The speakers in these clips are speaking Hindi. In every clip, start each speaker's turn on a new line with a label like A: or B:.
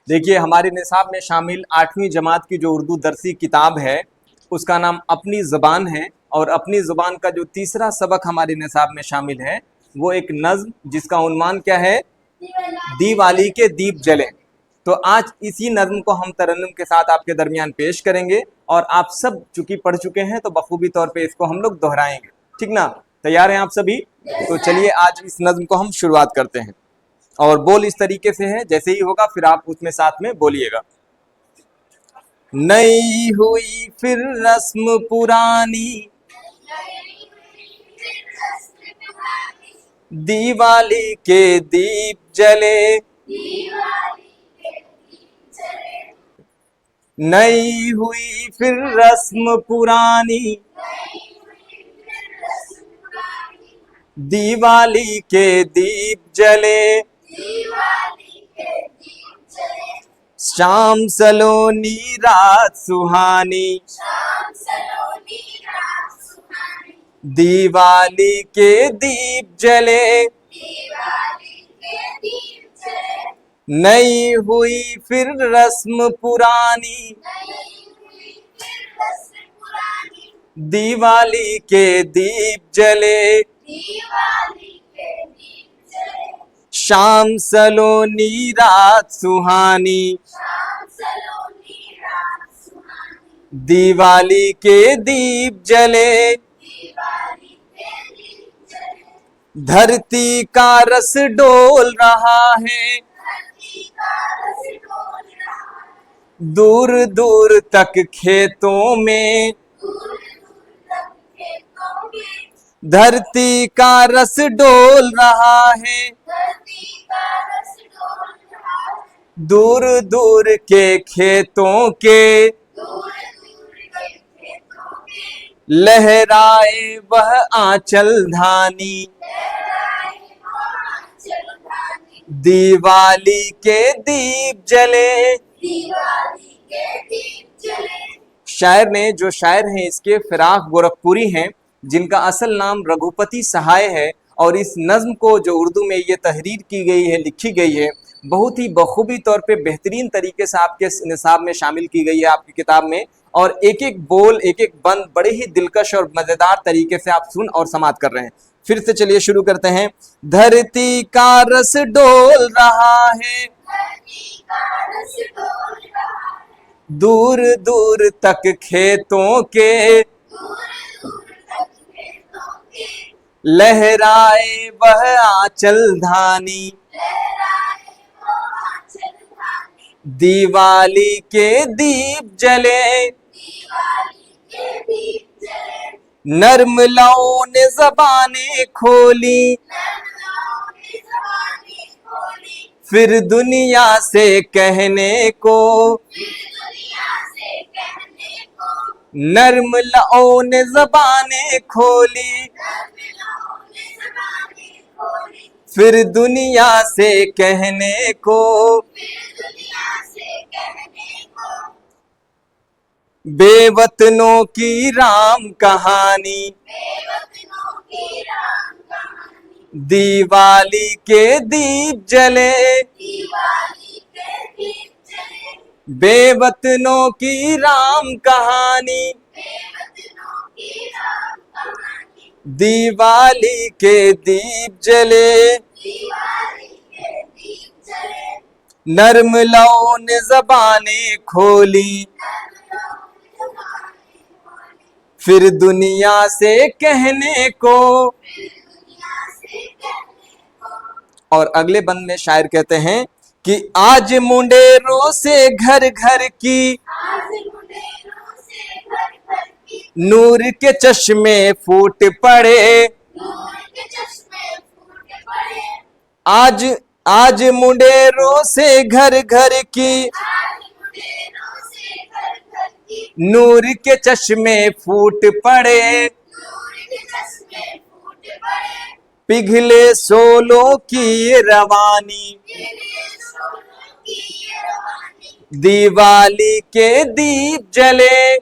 A: देखिए, हमारे निसाब में शामिल 8वीं जमात की जो उर्दू दरसी किताब है, उसका नाम अपनी ज़ुबान है। और अपनी ज़ुबान का जो तीसरा सबक हमारे निसाब में शामिल है, वो एक नज़्म जिसका उन्वान क्या है? दीवाली के दीप जले। तो आज इसी नज़्म को हम तरन्नुम के साथ आपके दरमियान पेश करेंगे, और आप सब चूंकि पढ़ चुके हैं तो बखूबी तौर पे इसको हम लोग दोहराएंगे। ठीक ना? तैयार हैं आप सभी? तो चलिए आज इस नज़्म को हम शुरुआत करते हैं। और बोल इस तरीके से है, जैसे ही होगा फिर आप उसमें साथ में बोलिएगा। नई हुई फिर रस्म पुरानी, दिवाली के दीप जले। नई हुई फिर रस्म पुरानी, दिवाली के दीप जले। शाम सलोनी रात सुहानी, दिवाली के दीप जले। नई हुई फिर रस्म पुरानी, दिवाली के दीप जले। शाम सलोनी रात सुहानी, दिवाली के दीप जले। धरती का रस डोल रहा है, दूर दूर तक खेतों में। धरती का रस डोल रहा है, दूर दूर के खेतों के। लहराए वह आंचल धानी, दिवाली के दीप जले। शायर ने, जो शायर हैं इसके फिराक गोरखपुरी हैं, जिनका असल नाम रघुपति सहाय है। और इस नज्म को जो उर्दू में ये तहरीर की गई है, लिखी गई है, बहुत ही बखूबी तौर पे बेहतरीन तरीके से आपके निसाब में शामिल की गई है आपकी किताब में। और एक एक बोल, एक एक बंद बड़े ही दिलकश और मजेदार तरीके से आप सुन और समात कर रहे हैं। फिर से चलिए शुरू करते हैं। धरती का रस डोल रहा है, दूर दूर तक खेतों के। लहराए वह आंचल धानी, दिवाली के दीप जले। नर्म लौं ने ज़बानें खोली, फिर दुनिया से कहने को। नर्म लौं ने ज़बानें खोली, फिर दुनिया से कहने को। बेवतनों की राम कहानी, दिवाली के दीप जले। बेवतनों की राम कहानी, दिवाली के दीप जले। नर्म लौं ने ज़बानें खोली, फिर दुनिया से कहने को। और अगले बंद में शायर कहते हैं कि आज मुंडेरों से घर घर की, नूर के चश्मे फूट पड़े। आज मुंडेरों से घर घर की, नूर के चश्मे फूट पड़े। पिघले सोलों की रवानी, दिवाली के दीप जले।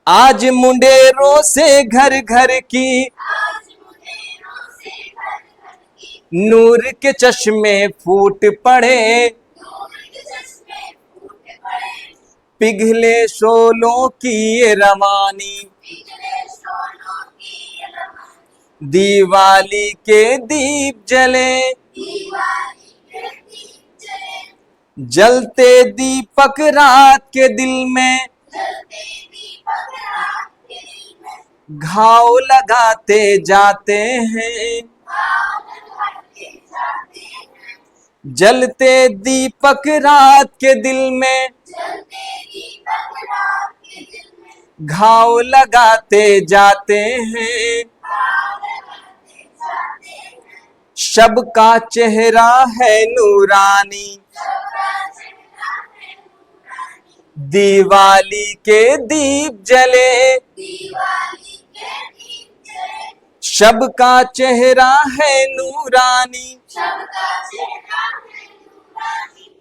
A: आज मुंडेरों से घर घर की, नूर के चश्मे फूट पड़े, पिघले शोलों की ये रवानी, दिवाली के दीप जले, जलते दीपक रात के दिल में, घाव लगाते जाते हैं, जलते दीपक रात के दिल में, घाव लगाते जाते हैं, शब का चेहरा है नूरानी, दिवाली के दीप जले, शब का चेहरा है नूरानी,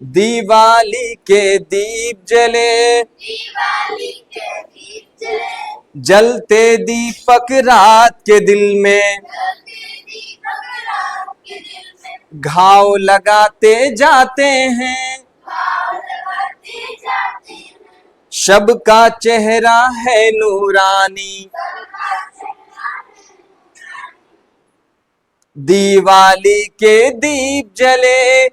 A: दिवाली के दीप जले, जलते दीपक रात के दिल में, घाव लगाते जाते हैं, शब का चेहरा है नूरानी, दिवाली के दीप जले।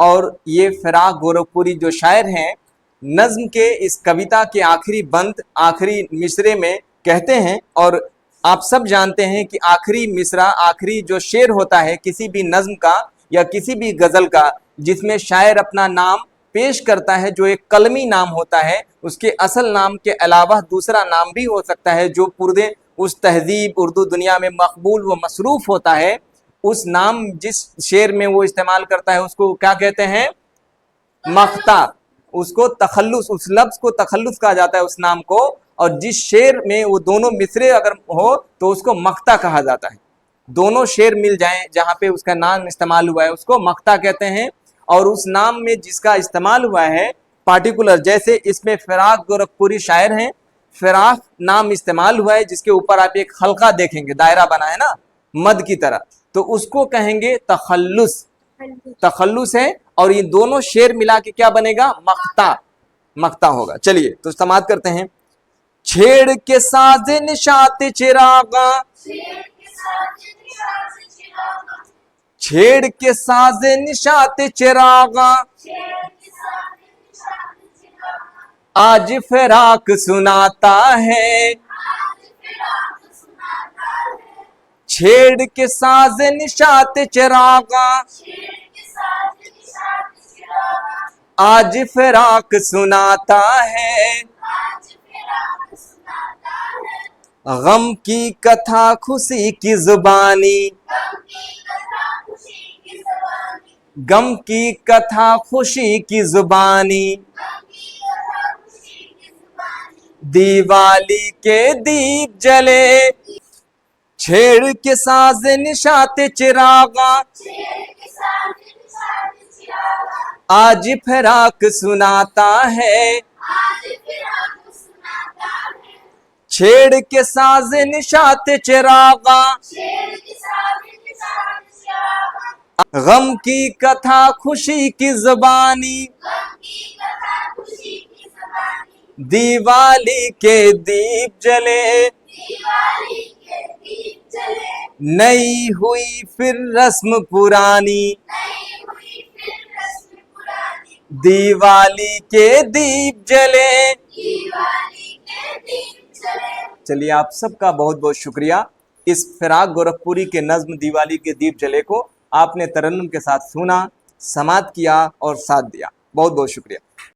A: और ये फिराक गोरखपुरी जो शायर हैं, नज्म के इस कविता के आखिरी बंद, आखिरी मिसरे में कहते हैं, और आप सब जानते हैं कि आखिरी मिसरा, आखिरी जो शेर होता है किसी भी नज्म का या किसी भी गजल का, जिसमें शायर अपना नाम पेश करता है, जो एक कलमी नाम होता है, उसके असल नाम के अलावा दूसरा नाम भी हो सकता है, जो पूरे उस तहजीब उर्दू दुनिया में मकबूल व मसरूफ होता है, उस नाम जिस शेर में वो इस्तेमाल करता है उसको क्या कहते हैं? मख्ता। उसको तखल्लुस, उस लफ्ज को तखल्लुस कहा जाता है उस नाम को, और जिस शेर में वो दोनों मिसरे अगर हो तो उसको मख्ता कहा जाता है। दोनों शेर मिल जाएं जहां पे उसका नाम इस्तेमाल हुआ है उसको मख्ता कहते हैं। और उस नाम में जिसका इस्तेमाल हुआ है पार्टिकुलर, जैसे इसमें फिराक गोरखपुरी शायर हैं, फिराक नाम इस्तेमाल हुआ है जिसके ऊपर आप एक हल्का देखेंगे, दायरा बना है ना मद की तरह, तो उसको कहेंगे तखल्लुस। तखल्लुस है, और ये दोनों शेर मिला के क्या बनेगा? मख्ता। मख्ता होगा। चलिए तो समाप्त करते हैं। छेड़ के साजे निशात चिरागा, छेड़ के साजे निशात चिरागा, आज फिराक सुनाता है, छेड़ के साजे निशात चिरागा, आज फिराक सुनाता है, गम की कथा खुशी की जुबानी, गम की कथा खुशी की जुबानी, दिवाली के दीप जले, छेड़ के साजे निशात चिरागा, आज फिराक सुनाता है, छेड़ के साजे निशात चिरागा, गम की कथा खुशी की जुबानी, दिवाली के दीप जले, नई हुई फिर रस्म पुरानी, दिवाली के दीप जले। चलिए, आप सबका बहुत बहुत शुक्रिया। इस फिराक गोरखपुरी के नज्म दिवाली के दीप जले को आपने तरन्नुम के साथ सुना, समात किया और साथ दिया। बहुत बहुत शुक्रिया।